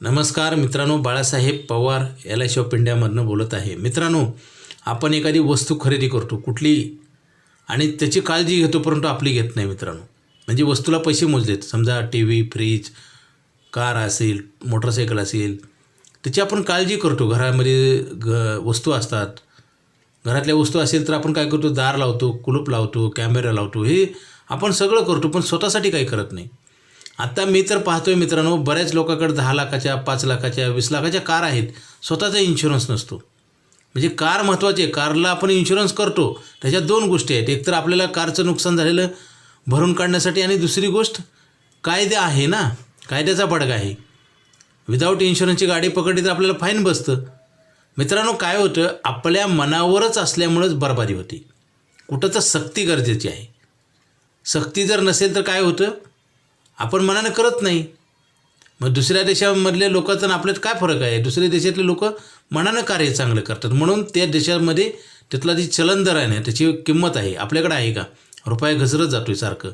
नमस्कार मित्रांनो, Balasaheb Pawar LIC of इंडियामधनं बोलत आहे. मित्रांनो, आपण एखादी वस्तू खरेदी करतो कुठली आणि त्याची काळजी घेतो, परंतु आपली घेत नाही मित्रांनो. म्हणजे वस्तूला पैसे मोजलेत, समजा TV, फ्रीज, कार असेल, मोटरसायकल असेल, त्याची आपण काळजी करतो. घरामध्ये वस्तू असतात, घरातल्या वस्तू असेल तर आपण काय करतो, दार लावतो, कुलूप लावतो, कॅमेरा लावतो, हे आपण सगळं करतो, पण स्वतःसाठी काही करत नाही. आता मी तर पाहतोय मित्रांनो, बऱ्याच लोकांकडे 10 लाखाच्या, 5 लाखाच्या, 20 लाखाच्या कार आहेत, स्वतःचा इन्शुरन्स नसतो. म्हणजे कार महत्त्वाची आहे, कारला आपण इन्शुरन्स करतो. त्याच्यात दोन गोष्टी आहेत, एक तर आपल्याला कारचं नुकसान झालेलं भरून काढण्यासाठी, आणि दुसरी गोष्ट कायदा आहे ना, कायद्याचा बडगा आहे. विदाऊट इन्शुरन्सची गाडी पकडली तर आपल्याला फाईन बसतं. मित्रांनो, काय होतं, आपल्या मनावरच असल्यामुळंच बरबादी होती. कुठं तर सक्ती गरजेची आहे. सक्ती जर नसेल तर काय होतं, आपण मनानं करत नाही. मग दुसऱ्या देशामधल्या लोकांचा आणि आपल्यात काय फरक आहे? दुसऱ्या देशातले लोक मनानं कार्य चांगलं करतात, म्हणून त्या देशामध्ये त्यातला जी चलन दर आहे ना, त्याची किंमत आहे. आपल्याकडे आहे का? रुपया घसरत जातो आहे सारखं.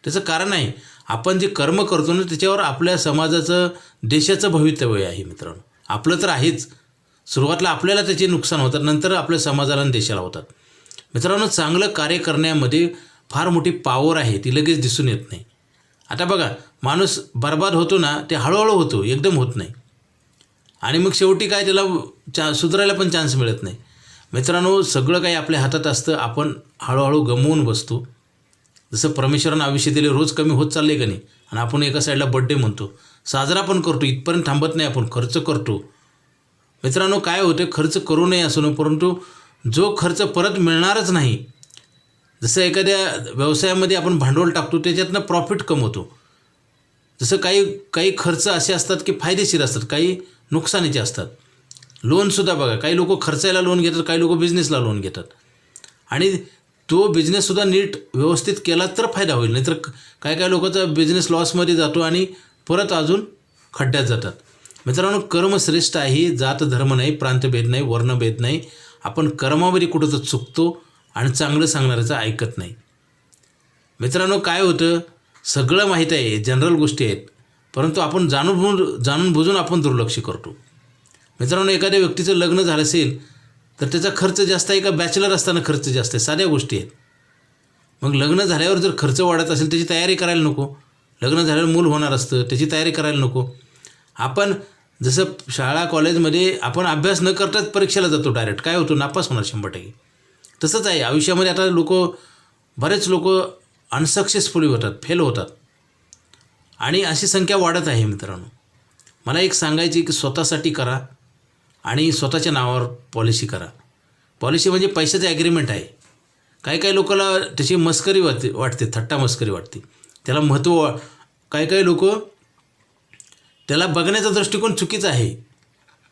त्याचं कारण आहे, आपण जे कर्म करतो ना, त्याच्यावर आपल्या समाजाचं, देशाचं भवितव्य आहे मित्रांनो. आपलं तर आहेच, सुरुवातीला आपल्याला त्याचे नुकसान होतात, नंतर आपल्या समाजाला आणि देशाला होतात. मित्रांनो, चांगलं कार्य करण्यामध्ये फार मोठी पॉवर आहे, ती लगेच दिसून येत नाही. आता बघा, माणूस बर्बाद होतो ना, ते हळूहळू होतो, एकदम होत नाही. आणि मग शेवटी काय, त्याला सुधारायला पण चान्स मिळत नाही. मित्रांनो, सगळं काही आपल्या हातात असतं, आपण हळूहळू गमवून बसतो. जसं परमेश्वरानं आयुष्य दिले, रोज कमी होत चालले का नाही, आणि आपण एका साईडला बड्डे म्हणतो, साजरा पण करतो, इथपर्यंत थांबत नाही, आपण खर्च करतो. मित्रांनो, काय होते, खर्च करू नये असं नाही, परंतु जो खर्च परत मिळणारच नाही, जसं एखाद्या व्यवसायामध्ये आपण भांडवल टाकतो, त्याच्यातनं प्रॉफिट कमवतो. जसं काही खर्च असे असतात की फायदेशीर असतात, काही नुकसानीचे असतात. लोनसुद्धा बघा, काही लोक खर्चायला लोन घेतात, काही लोक बिझनेसला लोन घेतात, आणि तो बिझनेससुद्धा नीट व्यवस्थित केला तर फायदा होईल, नाहीतर काही लोकांचा बिझनेस लॉसमध्ये जातो आणि परत अजून खड्ड्यात जातात. मित्रांनो, कर्म श्रेष्ठ आहे, जात धर्म नाही, प्रांतभेद नाही, वर्णभेद नाही. आपण कर्मामध्ये कुठं तर चुकतो आणि चांगलं सांगणाऱ्याचं ऐकत नाही. मित्रांनो, काय होतं, सगळं माहीत आहे, जनरल गोष्टी आहेत, परंतु आपण जाणून बुजून आपण दुर्लक्ष करतो. मित्रांनो, एखाद्या व्यक्तीचं लग्न झालं असेल तर त्याचा खर्च जास्त आहे का बॅचलर असताना खर्च जास्त आहे? साध्या गोष्टी आहेत. मग लग्न झाल्यावर जर खर्च वाढत असेल, त्याची तयारी करायला नको. लग्न झाल्यावर मूल होणार असतं, त्याची तयारी करायला नको. आपण जसं शाळा कॉलेजमध्ये आपण अभ्यास न करताच परीक्षेला जातो, डायरेक्ट काय होतो, नापास होणार 100%. तसंच आहे आयुष्यामध्ये. आता बरेच लोक अनसक्सेसफुली होतात, फेल होतात, आणि अशी संख्या वाढत आहे. मित्रांनो, मला एक सांगायची की स्वतःसाठी करा आणि स्वतःच्या नावावर पॉलिसी करा. पॉलिसी म्हणजे पैशाचं ॲग्रीमेंट आहे. काही लोकांना त्याची मस्करी वाटते, थट्टा मस्करी वाटते, त्याला महत्त्व. काही लोक त्याला बघण्याचा दृष्टिकोन चुकीचा आहे.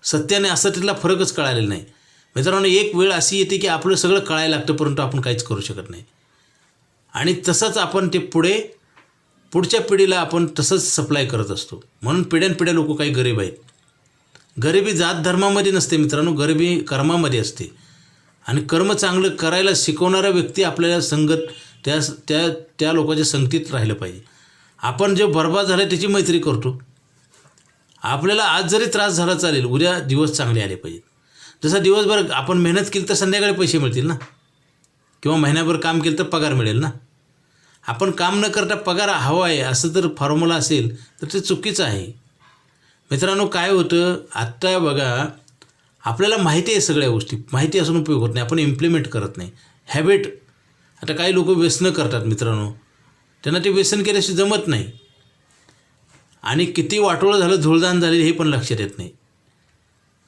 सत्याने असत्यातला फरकच कळालेला नाही. मित्रांनो, एक वेळ अशी येते की आपलं सगळं कळायला लागतं, परंतु आपण काहीच करू शकत नाही, आणि तसंच आपण ते पुढच्या पिढीला आपण तसंच सप्लाय करत असतो. म्हणून पिढ्यानपिढ्या लोक काही गरीब आहेत. गरिबी जात धर्मामध्ये नसते मित्रांनो, गरिबी कर्मामध्ये असते. आणि कर्म चांगलं करायला शिकवणारा व्यक्ती आपल्याला संगत त्या लोकांच्या संगतीत राहिलं पाहिजे. आपण जे बर्बाद झालं त्याची मैत्री करतो. आपल्याला आज जरी त्रास झाला चालेल, उद्या दिवस चांगले आले पाहिजेत. जसं दिवसभर आपण मेहनत केली तर संध्याकाळी पैसे मिळतील ना, किंवा महिन्याभर काम केलं तर पगार मिळेल ना. आपण काम न करता पगार हवा आहे असं जर फॉर्म्युला असेल तर ते चुकीचं आहे. मित्रांनो, काय होतं, आत्ता बघा, आपल्याला माहिती आहे सगळ्या गोष्टी, माहिती असून उपयोग होत नाही, आपण इम्प्लिमेंट करत नाही. हॅबिट, आता काही लोक व्यसनं करतात मित्रांनो, त्यांना ते व्यसन केल्याशी जमत नाही, आणि किती वाटोळं झालं, धूळदान झाले हे पण लक्षात येत नाही.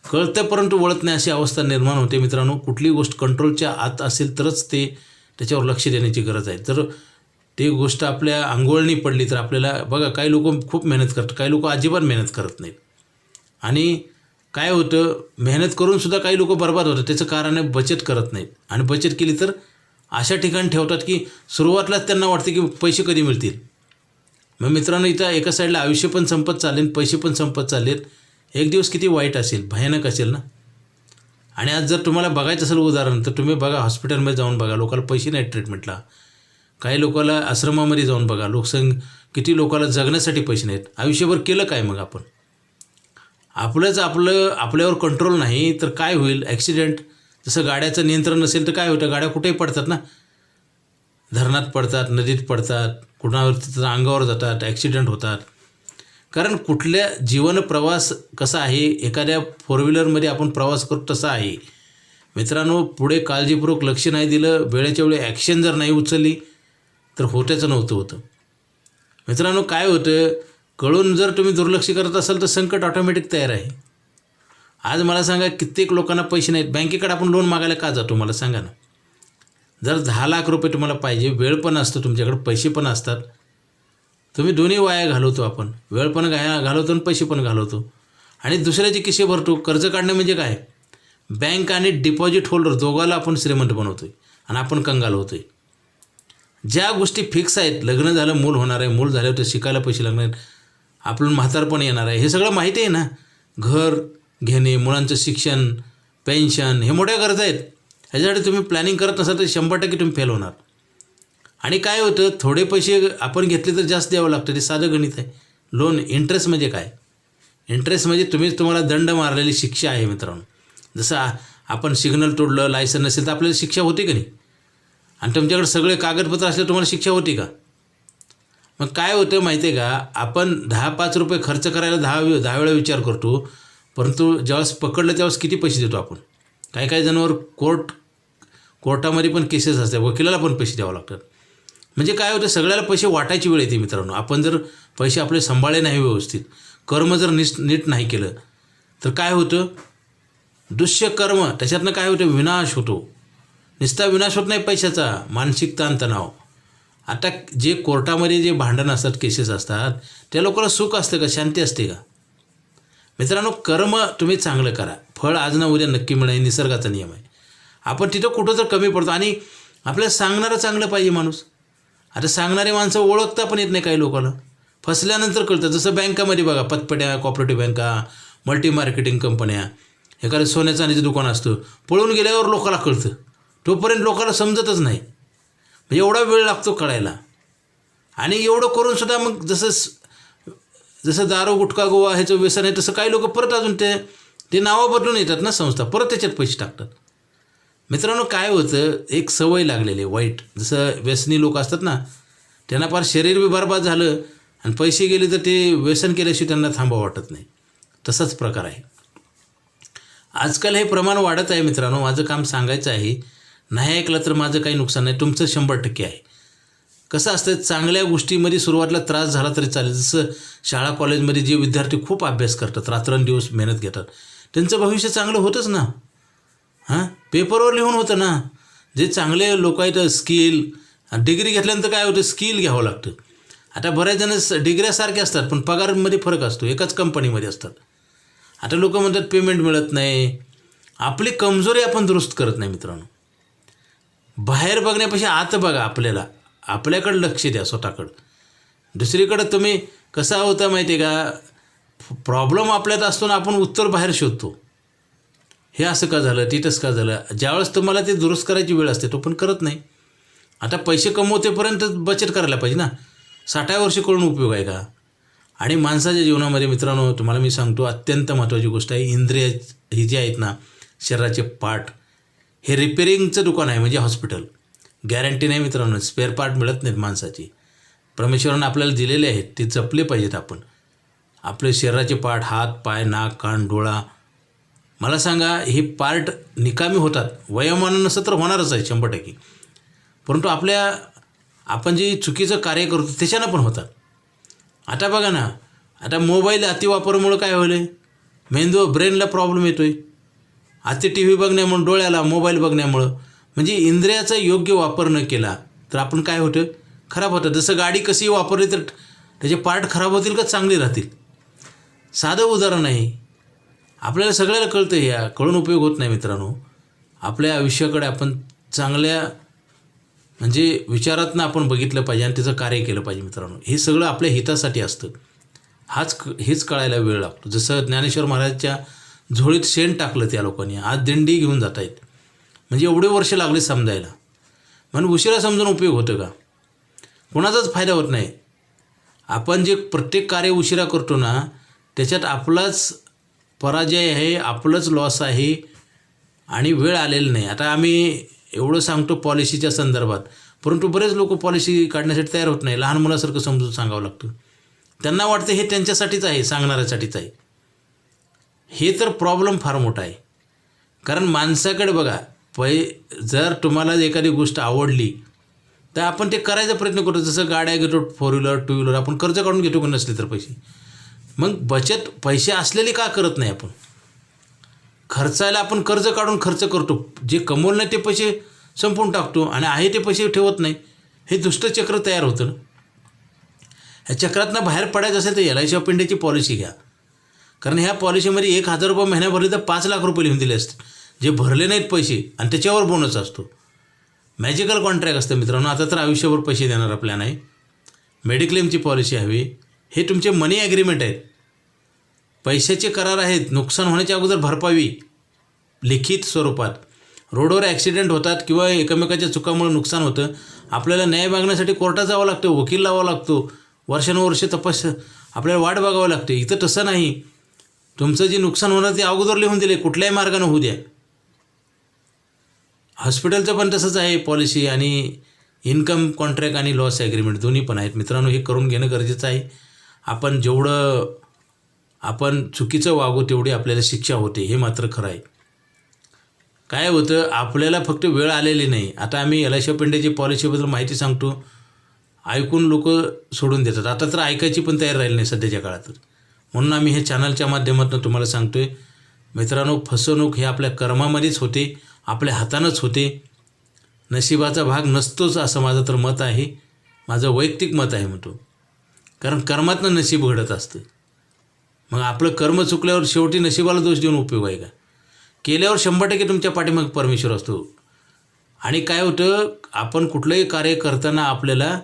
कळतं परंतु वळत नाही, अशी अवस्था निर्माण होते. मित्रांनो, कुठली गोष्ट कंट्रोलच्या आत असेल तरच त्याच्यावर लक्ष देण्याची गरज आहे. तर ती गोष्ट आपल्या अंघोळणी पडली तर आपल्याला बघा, काही लोक खूप मेहनत करतात, काही लोक अजिबात मेहनत करत नाहीत, आणि काय होतं, मेहनत करूनसुद्धा काही लोक बर्बाद होतात. त्याचं कारण आहे बचत करत नाहीत, आणि बचत केली तर अशा ठिकाणी ठेवतात की सुरुवातीलाच त्यांना वाटते की पैसे कधी मिळतील. मग मित्रांनो, इथं एका साईडला आयुष्य पण संपत चाललेत, पैसे पण संपत चाललेत. एक दिवस किती वाईट असेल, भयानक असेल ना. आणि आज जर तुम्हाला बघायचं असेल उदाहरण, तर तुम्ही बघा, हॉस्पिटलमध्ये जाऊन बघा, लोकांना पैसे नाहीत ट्रीटमेंटला. काही लोकांना आश्रमामध्ये जाऊन बघा, किती लोकांना जगण्यासाठी पैसे नाहीत. आयुष्यभर केलं काय मग आपण? आपल्यावर कंट्रोल नाही तर काय होईल? ॲक्सिडेंट. जसं गाड्याचं नियंत्रण नसेल तर काय होतं? गाड्या कुठेही पडतात ना, धरणात पडतात, नदीत पडतात, कुणावर अंगावर जातात, ॲक्सिडेंट होतात. कारण कुठल्या जीवन प्रवास कसा आहे, एखाद्या फोर व्हीलरमध्ये आपण प्रवास करतो तसा आहे मित्रांनो. पुढे काळजीपूर्वक लक्ष नाही दिलं, वेळेच्या वेळी ॲक्शन जर नाही उचलली तर होतं मित्रांनो. काय होतं, कळून जर तुम्ही दुर्लक्ष करत असाल तर संकट ऑटोमॅटिक तयार आहे. आज मला सांगा, कित्येक लोकांना पैसे नाहीत. बँकेकडे आपण लोन मागायला का जातो मला सांगा ना? जर 10 लाख रुपये तुम्हाला पाहिजे, वेळ पण असतो तुमच्याकडे, पैसे पण असतात, तुम्ही दोन्ही वाया घालवतो. आपण वेळ पण घालवतो आणि पैसे पण घालवतो आणि दुसऱ्याचे किस्से भरतो. कर्ज काढणे म्हणजे काय? बँक आणि डिपॉझिट होल्डर दोघाला आपण श्रीमंत बनवतोय आणि आपण कंगाल होतोय. ज्या गोष्टी फिक्स आहेत, लग्न झालं, मूल होणार आहे, मूल झाल्यावर तर शिकायला पैसे लागणार आहेत, आपलं म्हातारपण येणार आहे, हे सगळं माहिती आहे ना. घर घेणे, मुलांचं शिक्षण, पेन्शन, हे मोठ्या गरजा आहेत. ह्याच्यासाठी तुम्ही प्लॅनिंग करत नसाल तर 100% तुम्ही फेल होणार. आणि काय होतं, थोडे पैसे आपण घेतले तर जास्त द्यावं लागतं. ते साधं गणित आहे. लोन इंटरेस्ट म्हणजे काय? इंटरेस्ट म्हणजे तुम्हाला दंड मारलेली शिक्षा आहे मित्रांनो. जसं आपण सिग्नल तोडलं, लायसन नसेल तर आपल्याला शिक्षा होती का नाही? आणि तुमच्याकडे सगळे कागदपत्र असले तुम्हाला शिक्षा होती का? मग काय होतं माहिती आहे का, आपण 10-5 रुपये खर्च करायला 10 वेळा विचार करतो, परंतु ज्यावेळेस पकडलं त्यावेळेस किती पैसे देतो आपण? काही जणांवर कोर्टामध्ये पण केसेस असतात, वकिलाला पण पैसे द्यावं लागतात. म्हणजे काय होतं, सगळ्याला पैसे वाटायची वेळ येते मित्रांनो. आपण जर पैसे आपले सांभाळले नाही व्यवस्थित, कर्म जर नीट नाही केलं तर काय होतं, दुष्यकर्म, त्याच्यातनं काय होतं, विनाश होतो. नुसता विनाश होत नाही पैशाचा, मानसिक ताणतणाव. आता जे कोर्टामध्ये जे भांडण असतात, केसेस असतात, त्या लोकांना सुख असतं का? शांती असते का? मित्रांनो, कर्म तुम्ही चांगलं करा, फळ आज ना उद्या नक्की मिळेल, निसर्गाचा नियम आहे. आपण तिथं कुठं तर कमी पडतो आणि आपल्याला सांगणारं चांगलं पाहिजे माणूस. आता सांगणारे माणसं ओळखता पण येत नाही काही लोकांना, फसल्यानंतर कळतं. जसं बँकामध्ये बघा, पतपेढ्या, कॉपरेटिव्ह बँका, मल्टी मार्केटिंग कंपन्या, एखादं सोन्या चांदीचं दुकान असतं, पळून गेल्यावर लोकांना कळतं, तोपर्यंत लोकांना समजतच नाही. म्हणजे एवढा वेळ लागतो कळायला. आणि एवढं करूनसुद्धा मग जसं दारू, गुटखा, गोवा ह्याचं व्यसन आहे, तसं काही लोक परत अजून ते नावं बदलून येतात ना संस्था, परत त्याच्यात पैसे टाकतात. मित्रांनो, काय होतं, एक सवय लागलेली आहे वाईट. जसं व्यसनी लोक असतात ना, त्यांना फार शरीर बी बरबाद झालं आणि पैसे गेले तर ते व्यसन केल्याशिवाय त्यांना थांबावं वाटत नाही. तसाच प्रकार आहे. आजकाल हे प्रमाण वाढत आहे मित्रांनो. माझं काम सांगायचं आहे, नाही ऐकलं तर माझं काही नुकसान नाही, तुमचं 100% आहे. कसं असतं, चांगल्या गोष्टीमध्ये सुरुवातीला त्रास झाला तरी चालेल. जसं शाळा कॉलेजमध्ये जे विद्यार्थी खूप अभ्यास करतात, रात्रंदिवस मेहनत घेतात, त्यांचं भविष्य चांगलं होतंच ना. पेपरवर लिहून होतं ना. जे चांगले लोक आहेत, स्किल, डिग्री घेतल्यानंतर काय होतं, स्किल घ्यावं लागतं. आता बऱ्याच जण डिग्र्या सारख्या असतात पण पगारामध्ये फरक असतो, एकाच कंपनीमध्ये असतात. आता लोक म्हणतात पेमेंट मिळत नाही. आपली कमजोरी आपण दुरुस्त करत नाही मित्रांनो. बाहेर बघण्यापेक्षा आत बघा, आपल्याकडं लक्ष द्या स्वतःकडं. दुसरीकडं तुम्ही कसा होता माहिती आहे का, प्रॉब्लेम आपल्यात असतो ना, आपण उत्तर बाहेर शोधतो. हे असं का झालं, ते तसं का झालं. ज्यावेळेस तुम्हाला ते दुरुस्त करायची वेळ असते तो पण करत नाही. आता पैसे कमवतेपर्यंत बचत करायला पाहिजे ना. 60 वर्ष करून उपयोग आहे का? आणि माणसाच्या जीवनामध्ये मित्रांनो, तुम्हाला मी सांगतो, अत्यंत महत्त्वाची गोष्ट आहे, इंद्रिय ही जी आहेत ना, शरीराचे पार्ट, हे रिपेरिंगचं दुकान आहे, म्हणजे हॉस्पिटल. गॅरंटी नाही मित्रांनो, स्पेअर पार्ट मिळत नाहीत माणसाची. परमेश्वरानं आपल्याला दिलेले आहेत, ते जपले पाहिजेत आपण. आपले शरीराचे पार्ट, हात, पाय, नाक, कान, डोळा, मला सांगा, हे पार्ट निकामी होतात. वयोमानानं नसतं तर होणारच आहे 100%. परंतु आपण जे चुकीचं कार्य करतो त्याच्यानं पण होतात. आता बघा ना, आता मोबाईल अतिवापरामुळं काय होईल, ब्रेनला प्रॉब्लेम येतो आहे. अति टी व्ही बघण्यामुळं, डोळ्याला, मोबाईल बघण्यामुळं. म्हणजे इंद्रियाचा योग्य वापर न केला तर आपण काय होतं, खराब होतं. जसं गाडी कशी वापरली तर त्याचे पार्ट खराब होतील का चांगले राहतील. साधं उदाहरण आहे. आपल्याला सगळ्याला कळतं, या कळून उपयोग होत नाही मित्रांनो. आपल्या आयुष्याकडे आपण चांगल्या म्हणजे विचारातनं आपण बघितलं पाहिजे आणि त्याचं कार्य केलं पाहिजे मित्रांनो. हे सगळं आपल्या हितासाठी असतं. हेच कळायला वेळ लागतो. जसं ज्ञानेश्वर महाराजच्या झोळीत शेण टाकलं त्या लोकांनी, आज दिंडी घेऊन जात आहेत. म्हणजे एवढे वर्ष लागले समजायला. म्हणून उशिरा समजून उपयोग होतं का? कोणाचाच फायदा होत नाही. आपण जे प्रत्येक कार्य उशिरा करतो ना, त्याच्यात आपलाच पराजय आहे, आपलंच लॉस आहे आणि वेळ आलेली नाही. आता आम्ही एवढं सांगतो पॉलिसीच्या संदर्भात, परंतु बरेच लोक पॉलिसी काढण्यासाठी तयार होत नाही. लहान मुलासारखं समजून सांगावं लागतं. त्यांना वाटतं हे त्यांच्यासाठीच आहे, सांगणाऱ्यासाठीच आहे. हे तर प्रॉब्लेम फार मोठा आहे. कारण माणसाकडे बघा, जर तुम्हाला एखादी गोष्ट आवडली तर आपण ते करायचा प्रयत्न करतो. जसं गाड्या घेतो, 4 व्हीलर 2 व्हीलर आपण कर्ज काढून घेतो का नसले तर पैसे. मग बचत पैसे असलेली का करत नाही आपण. खर्चायला आपण कर्ज काढून खर्च करतो, जे कमवलं नाही ते पैसे संपवून टाकतो आणि आहे ते पैसे ठेवत नाही. हे दुष्टचक्र तयार होतं ना. ह्या चक्रातनं बाहेर पडायचं असेल तर LIC ऑफ इंडियाची पॉलिसी घ्या. कारण ह्या पॉलिसीमध्ये 1,000 रुपये महिना भरले तर 5 लाख रुपये लिहून दिले असते, जे भरले नाहीत पैसे, आणि त्याच्यावर बोनस असतो. मॅजिकल कॉन्ट्रॅक्ट असतं मित्रांनो. आता तर आयुष्यभर पैसे देणारा प्लॅन आहे. मेडिक्लेमची पॉलिसी हवी. हे तुमचे मनी ॲग्रीमेंट आहेत, पैशाचे करार आहेत. नुकसान होण्याच्या अगोदर भरपावी लिखित स्वरूपात. रोडवर ॲक्सिडेंट होतात किंवा एकमेकाच्या चुकामुळे नुकसान होतं, आपल्याला न्याय मागण्यासाठी कोर्टात जावं लागतं, वकील लावावं लागतो, वर्षानुवर्षे आपल्याला वाट बघावं लागते. इथं तसं नाही. तुमचं जे नुकसान होणार ते अगोदर लिहून दिले, कुठल्याही मार्गानं होऊ द्या. हॉस्पिटलचं पण तसंच आहे पॉलिसी, आणि इन्कम कॉन्ट्रॅक्ट आणि लॉस ॲग्रीमेंट दोन्ही पण आहेत मित्रांनो. हे करून घेणं गरजेचं आहे. आपण जेवढं चुकीचं वागू तेवढी आपल्याला शिक्षा होते, हे मात्र खरं आहे. काय होतं, आपल्याला फक्त वेळ आलेली नाही. आता आम्ही LIC ऑफ इंडियाची पॉलिसीबद्दल माहिती सांगतो, ऐकून लोक सोडून देतात. आता तर ऐकायची पण तयार राहिली नाही सध्याच्या काळात. म्हणून आम्ही हे चॅनलच्या माध्यमातून तुम्हाला सांगतो आहे मित्रांनो, फसवणूक हे आपल्या कर्मामध्येच होते, आपल्या हातानंच होते. नशिबाचा भाग नसतोच असं माझं तर मत आहे, माझं वैयक्तिक मत आहे म्हणतो. कारण कर्मातनं नशीब घडत असतं. मग आपलं कर्म चुकल्यावर शेवटी नशिबाला दोष देऊन उपयोग आहे का. केल्यावर 100% तुमच्या पाठीमागे परमेश्वर असतो. आणि काय होतं, आपण कुठलंही कार्य करताना आपल्याला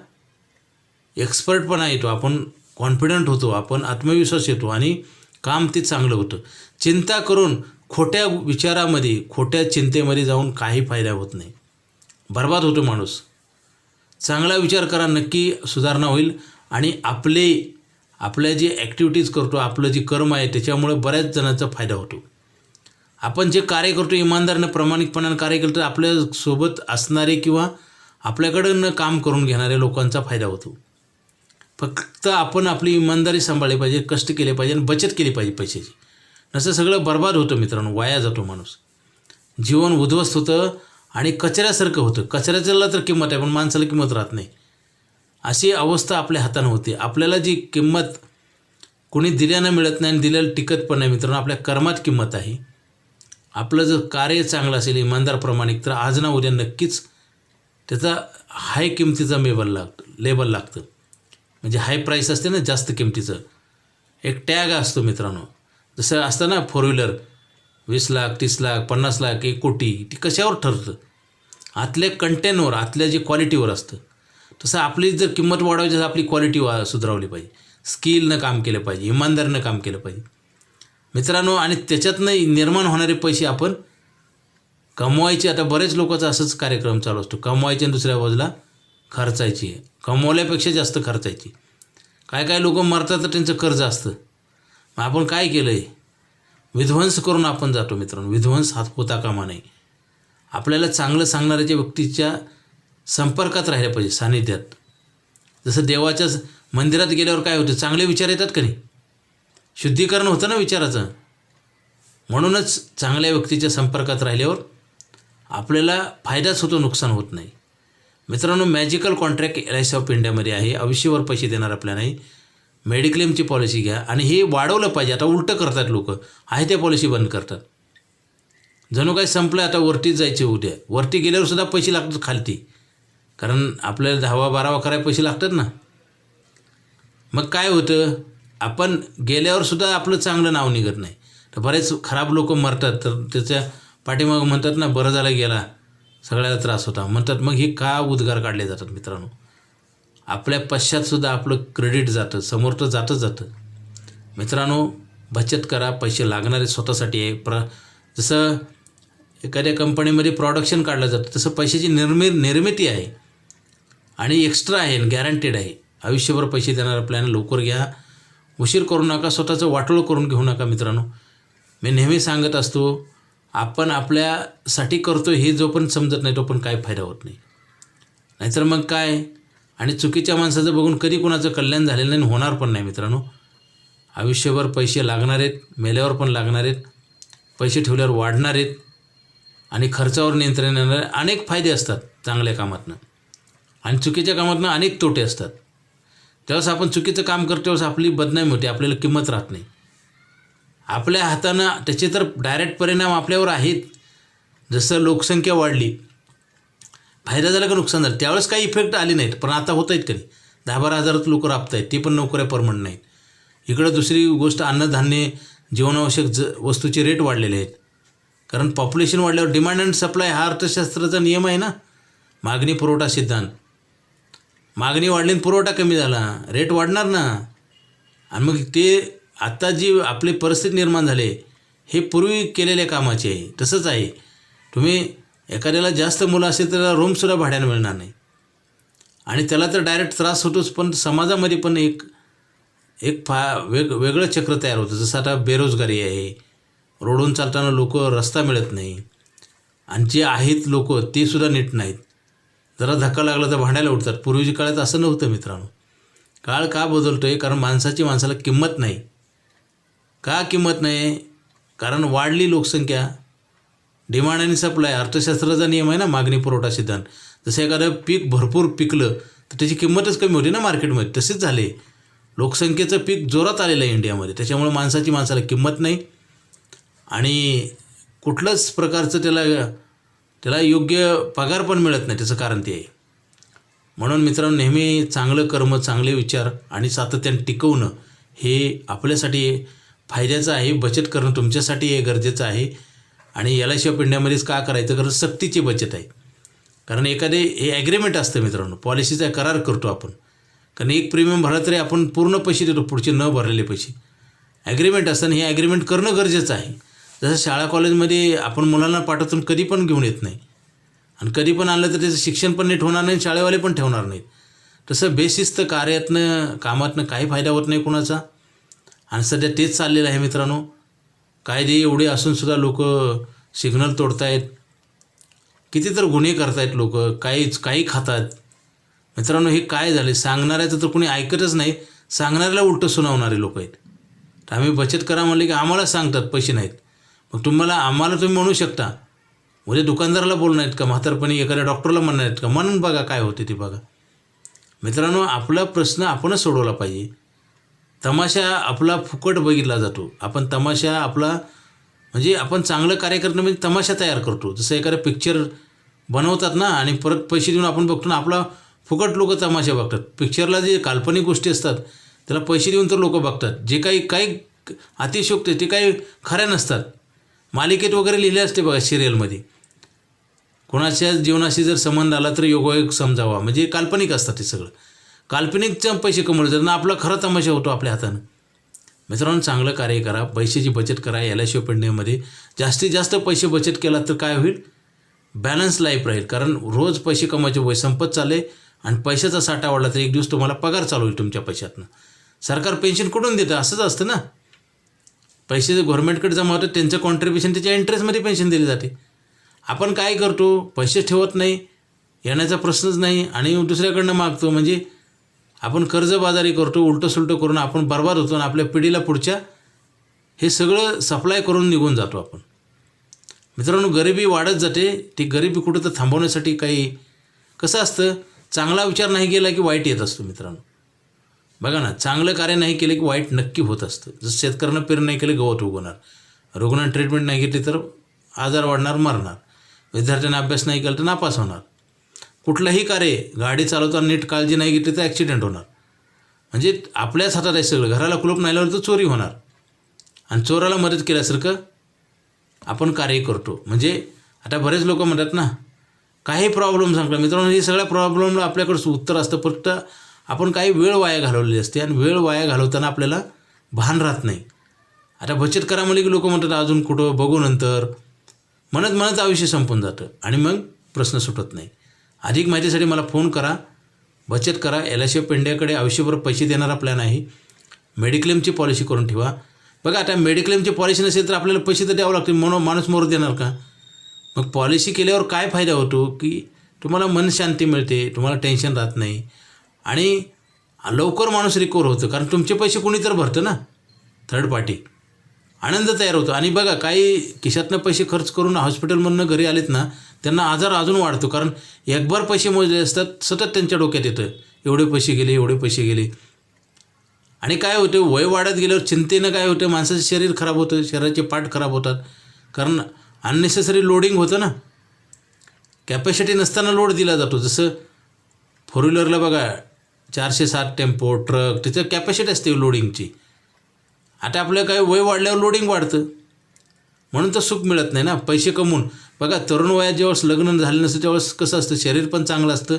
एक्सपर्टपणा येतो, आपण कॉन्फिडंट होतो, आपण आत्मविश्वास येतो आणि काम ते चांगलं होतं. चिंता करून खोट्या विचारामध्ये, खोट्या चिंतेमध्ये जाऊन काही फायदा होत नाही, बर्बाद होतो माणूस. चांगला विचार करा, नक्की सुधारणा होईल. आणि आपल्या जे ॲक्टिव्हिटीज करतो, आपलं जे कर्म आहे त्याच्यामुळे बऱ्याच जणांचा फायदा होतो. आपण जे कार्य करतो इमानदारीनं प्रामाणिकपणानं कार्य केलं तर आपल्यासोबत असणारे किंवा आपल्याकडनं काम करून घेणाऱ्या लोकांचा फायदा होतो. फक्त आपण आपली इमानदारी सांभाळली पाहिजे, कष्ट केले पाहिजे आणि बचत केली पाहिजे पैशाची. नसं सगळं बर्बाद होतं मित्रांनो, वाया जातो माणूस. जीवन उद्ध्वस्त होतं आणि कचऱ्यासारखं होतं. कचऱ्याला तर किंमत आहे पण माणसाला किंमत राहत नाही. अशी अवस्था आपल्या हातानं होते. आपल्याला जी किंमत कोणी दिल्यानं मिळत नाही आणि दिलेलं टिकत पण नाही मित्रांनो. आपल्या कर्मात किंमत आहे. आपलं जर कार्य चांगलं असेल, इमानदार प्रामाणिक, तर आज ना उद्या नक्कीच त्याचा हाय किमतीचा लेबल लागतं. म्हणजे हाय प्राईस असते ना, जास्त किमतीचं एक टॅग असतो मित्रांनो. जसं असतं ना 4 व्हीलर 20 लाख 30 लाख 50 लाख 1 कोटी, ती कशावर ठरतं, आतल्या कंटेनवर, आतल्या जे क्वालिटीवर असतं. तसं आपली जर किंमत वाढवायची तर आपली क्वालिटी सुधारवली पाहिजे, स्किलनं काम केलं पाहिजे, इमानदारीनं काम केलं पाहिजे मित्रांनो. आणि त्याच्यातनं निर्माण होणारे पैसे आपण कमवायचे. आता बरेच लोकांचा असंच कार्यक्रम चालू असतो, कमवायचे आणि दुसऱ्या बाजूला खर्चायची, कमवल्यापेक्षा जास्त खर्चायची. काय लोक मरतात तर त्यांचं कर्ज असतं. मग आपण काय केलं आहे, विध्वंस करून आपण जातो मित्रांनो. विध्वंस हात होता कामा नये. आपल्याला चांगलं सांगणाऱ्याच्या व्यक्तीच्या संपर्कात राहिलं पाहिजे, सानिध्यात. जसं देवाच्या मंदिरात गेल्यावर काय होतं, चांगले विचार येतात का नाही, शुद्धीकरण होतं ना विचाराचं. म्हणूनच चांगल्या व्यक्तीच्या संपर्कात राहिल्यावर आपल्याला फायदाच होतो, नुकसान होत नाही मित्रांनो. मॅजिकल कॉन्ट्रॅक्ट LIC ऑफ इंडियामध्ये आहे. आयुष्यभर पैसे देणारा प्लॅन आहे. मेडिक्लेमची पॉलिसी घ्या. आणि हे वाढवलं पाहिजे. आता उलटं करतात लोक, आहे त्या पॉलिसी बंद करतात. जणू काही संपलं, आता वरतीच जायचे उद्या. वरती गेल्यावर सुद्धा पैसे लागतात खालती, कारण आपल्याला 10वा-12वा करायला पैसे लागतात ना. मग काय होतं, आपण गेल्यावर सुद्धा आपलं चांगलं नाव निघत नाही. तर बरेच खराब लोक मरतात, तर त्याच्या पाठीमागं म्हणतात ना, बरं झालं गेला, सगळ्याला त्रास होता म्हणतात. मग हे का उद्गार काढले जातात मित्रांनो. आपल्या पश्चातसुद्धा आपलं क्रेडिट जातं, समोर तर जातं मित्रांनो. बचत करा. पैसे लागणारे स्वतःसाठी आहे. जसं एखाद्या कंपनीमध्ये प्रोडक्शन काढलं जातं, तसं पैशाची निर्मिती आहे आणि एक्स्ट्रा आहे, गॅरंटेड आहे. आयुष्यभर पैसे देणारा प्लॅन लवकर घ्या, उशीर करू नका, स्वतःचं वाटोळं करून घेऊ नका मित्रांनो. मी नेहमी सांगत असतो, आपण आपल्यासाठी करतो हे जो पण समजत नाही तो पण काय फायदा होत नाही. नाहीतर मग काय, आणि चुकीच्या माणसाचं बघून कधी कोणाचं कल्याण झालेलं नाही, होणार पण नाही मित्रांनो. आयुष्यभर पैसे लागणार आहेत, मेल्यावर पण लागणार आहेत, पैसे ठेवल्यावर वाढणार आहेत, आणि खर्चावर नियंत्रण येणारे अनेक फायदे असतात चांगल्या कामातनं, आणि चुकीच्या कामातनं अनेक तोटे असतात. त्यावेळेस आपण चुकीचं काम करतो त्यावेळेस आपली बदनामी होते, आपल्याला किंमत राहत नाही. आपल्या हातानं त्याचे तर डायरेक्ट परिणाम आपल्यावर आहेत. जसं लोकसंख्या वाढली, फायदा झाला का नुकसान झालं, त्यावेळेस काही इफेक्ट आले नाहीत, पण आता होत आहेत कधी 10-12 हजारात लोक राबत आहेत, ती पण नोकऱ्या परमनंट नाहीत. इकडं दुसरी गोष्ट, अन्नधान्य जीवनावश्यक वस्तूचे रेट वाढलेले आहेत. कारण पॉप्युलेशन वाढल्यावर डिमांड अँड सप्लाय हा अर्थशास्त्राचा नियम आहे ना, मागणी पुरवठा सिद्धांत. मागणी वाढली आणि पुरवठा कमी झाला, रेट वाढणार ना. आणि मग ते आत्ता जी आपली परिस्थिती निर्माण झाली हे पूर्वी केलेल्या कामाचे आहे. तसंच आहे, तुम्ही एखाद्याला जास्त मुलं असेल तर त्याला रूमसुद्धा भाड्यानं मिळणार नाही, आणि त्याला तर डायरेक्ट त्रास होतोच, पण समाजामध्ये पण एक वेगळं चक्र तयार होतं. जसं आता बेरोजगारी आहे, रोडून चालताना लोक रस्ता मिळत नाही, आणि जे आहेत लोक ते सुद्धा नीट नाहीत. जरा धक्का लागला तर भांडायला उठतात. पूर्वीच्या काळात असं नव्हतं मित्रांनो. काळ का बदलतो आहे? कारण माणसाला किंमत नाही. का किंमत नाही? कारण वाढली लोकसंख्या, डिमांड आणि सप्लाय, अर्थशास्त्राचा नियम आहे ना, मागणी पुरवठा सिद्धांत. जसं एखादं पीक भरपूर पिकलं तर त्याची किंमतच कमी होती ना मार्केटमध्ये, तसेच झाले. लोकसंख्येचं पीक जोरात आलेलं आहे इंडियामध्ये, त्याच्यामुळे माणसाला किंमत नाही, आणि कुठलंच प्रकारचं त्याला योग्य पगार पण मिळत नाही. त्याचं कारण ते आहे. म्हणून मित्रांनो, नेहमी चांगलं कर्म, चांगले विचार आणि सातत्याने टिकवणं हे आपल्यासाठी फायद्याचं आहे. बचत करणं तुमच्यासाठी हे गरजेचं आहे. आणि LIC ऑफ इंडियामध्येच का करायचं? कारण सक्तीची बचत आहे. कारण हे ॲग्रीमेंट असतं मित्रांनो, पॉलिसीचा करार करतो आपण. कारण एक प्रीमियम भरला तरी आपण पूर्ण पैसे देतो, पुढचे न भरलेले पैसे. ॲग्रीमेंट असताना हे ॲग्रीमेंट करणं गरजेचं आहे. जसं शाळा कॉलेजमध्ये आपण मुलांना पाठवतो कधी पण घेऊन येत नाही, आणि कधी पण आणलं तर त्याचं शिक्षण पण नीट होणार नाही, शाळेवाले पण ठेवणार नाहीत. तसं बेशिस्त कामातनं काही फायदा होत नाही कुणाचा. आणि सध्या तेच चाललेलं आहे मित्रांनो. कायदे एवढे असूनसुद्धा लोक सिग्नल तोडतायत, किती तर गुन्हे करतायत लोक, काही खातात. मित्रांनो, हे काय झाले? सांगणाऱ्याचं तर कोणी ऐकतच नाही, सांगणाऱ्याला उलटं सुनावणारे लोक आहेत. तर आम्ही बचत करा म्हणले की आम्हाला सांगतात पैसे नाहीत. मग आम्हाला तुम्ही म्हणू शकता, उद्या दुकानदाराला बोलणार आहेत का? म्हातारपणी एखाद्या डॉक्टरला म्हणणार आहेत का? म्हणून बघा काय होते ते बघा. मित्रांनो, आपला प्रश्न आपणच सोडवला पाहिजे. तमाशा आपला फुकट बघितला जातो. आपण तमाशा म्हणजे आपण चांगलं कार्य करणं म्हणजे तमाशा तयार करतो. जसं एखादं पिक्चर बनवतात ना, आणि परत पैसे देऊन आपण बघतो ना, आपला फुकट लोक तमाशा बघतात. पिक्चरला जे काल्पनिक गोष्टी असतात त्याला पैसे देऊन तर लोक बघतात. जे काही अतिशयोक्ती ते काही खऱ्या नसतात. मालिकेत वगैरे लिहिले असते बघा, सिरियलमध्ये कोणाच्या जीवनाशी जर संबंध आला तर योगायोग समजावा, म्हणजे काल्पनिक असतात. ते सगळं काल्पनिकच्या पैसे कमवले जातात ना, आपला खरा तमाशा होतो आपल्या हातानं. मित्रांनो, चांगलं कार्य करा, पैशाची बचत करा. LIC ऑफ इंडियामध्ये जास्तीत जास्त पैसे बचत केला तर काय होईल? बॅलन्स लाईफ राहील. कारण रोज पैसे कमवायचे वय संपत चालले, आणि पैशाचा साठा वाढला तर एक दिवस तुम्हाला पगार चालू होईल तुमच्या पैशातनं. सरकार पेन्शन कुठून देतं? असंच असतं ना. पैसे गव्हर्नमेंटकडे जमा होतात, त्यांचं कॉन्ट्रिब्युशन त्याच्या इंटरेस्टमध्ये पेन्शन दिली जाते. आपण काय करतो? पैसे ठेवत नाही, येण्याचा प्रश्नच नाही, आणि दुसऱ्याकडनं मागतो. म्हणजे आपण कर्जबाजारी करतो, उलटं सुलटं करून आपण बर्बाद होतो, आणि आपल्या पिढीला पुढच्या हे सगळं सप्लाय करून निघून जातो आपण. मित्रांनो, गरिबी वाढत जाते. ती गरिबी कुठं तर थांबवण्यासाठी कसं असतं, चांगला विचार नाही केला की वाईट येत असतो मित्रांनो. बघा ना, चांगलं कार्य नाही केलं की वाईट नक्की होत असतं. जसं शेतकऱ्यांना पेरणी नाही केलं गवत उगवणार, रुग्णांना ट्रीटमेंट नाही घेतली तर आजार वाढणार, मरणार, विद्यार्थ्यांना अभ्यास नाही केला तर नापास होणार. कुठलंही कार्य, गाडी चालवताना नीट काळजी नाही घेतली तर ॲक्सिडेंट होणार. म्हणजे आपल्याच हातात आहे सगळं. घराला कुलूप नाही लावलं तर चोरी होणार, आणि चोराला मदत केल्यासारखं आपण कार्य करतो. म्हणजे आता बरेच लोक म्हणतात ना, काही प्रॉब्लेम सांगतात. मित्रांनो, हे सगळ्या प्रॉब्लेमला आपल्याकडं उत्तर असतं, फक्त आपण काही वेळ वाया घालवलेली असते, आणि वेळ वाया घालवताना आपल्याला भान राहत नाही. आता बचत करा म्हणले की लोक म्हणतात अजून कुठं बघू नंतर, म्हणत आयुष्य संपून जातं, आणि मग प्रश्न सुटत नाही. अधिक माहितीसाठी मला फोन करा. बचत करा. LIC ऑफ इंडियाकडे आयुष्यभर पैसे देणारा प्लॅन आहे. मेडिक्लेमची पॉलिसी करून ठेवा. बघा आता मेडिक्लेमची पॉलिसी नसेल तर आपल्याला पैसे तर द्यावं लागते, म्हणून माणूस मोर देणार का? मग पॉलिसी केल्यावर काय फायदा होतो की तुम्हाला मनशांती मिळते, तुम्हाला टेन्शन राहत नाही आणि लवकर माणूस रिकवर होतं, कारण तुमचे पैसे कोणी तर भरतं ना, थर्ड पार्टी. आनंद तयार होतो. आणि बघा काही खिशातनं पैसे खर्च करून हॉस्पिटलमधनं घरी आलेत ना, त्यांना आजार अजून वाढतो, कारण एक बार पैसे मोजले असतात सतत त्यांच्या डोक्यात येतं एवढे पैसे गेले, एवढे पैसे गेले. आणि काय होतं, वय वाढत गेल्यावर चिंतेनं काय होतं, माणसाचं शरीर खराब होतं, शरीराचे पार्ट खराब होतात, कारण अननेसेसरी लोडिंग होतं ना. कॅपॅसिटी नसताना लोड दिला जातो. जसं फोर व्हीलरला बघा 407 टेम्पो, ट्रक, तिथं कॅपॅसिटी असते लोडिंगची. आता आपलं काय वय वाढल्यावर लोडिंग वाढतं, म्हणून तर सुख मिळत नाही ना. पैसे कमवून बघा तरुण वयात जेव्हा लग्न झालं नसतं त्यावेळेस कसं असतं, शरीर पण चांगलं असतं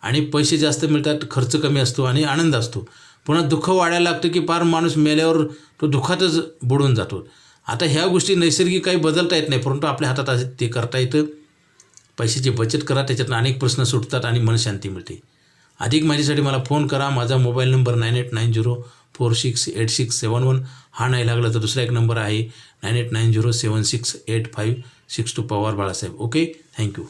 आणि पैसे जास्त मिळतात, खर्च कमी असतो आणि आनंद असतो. पुन्हा दुःख वाढायला लागतं की पार माणूस मेल्यावर तो दुःखातच बुडून जातो. आता ह्या गोष्टी नैसर्गिक काही बदलता येत नाही, परंतु आपल्या हातात आहे ते करता येतं. पैशाची बचत करा, त्याच्यातून अनेक प्रश्न सुटतात आणि मनशांती मिळते. अधिक माहितीसाठी मला फोन करा. माझा मोबाईल नंबर 9890468671. हा नाही लागला तर दुसरा एक नंबर आहे 9890768562. पवार बाळासाहेब. Okay, thank you.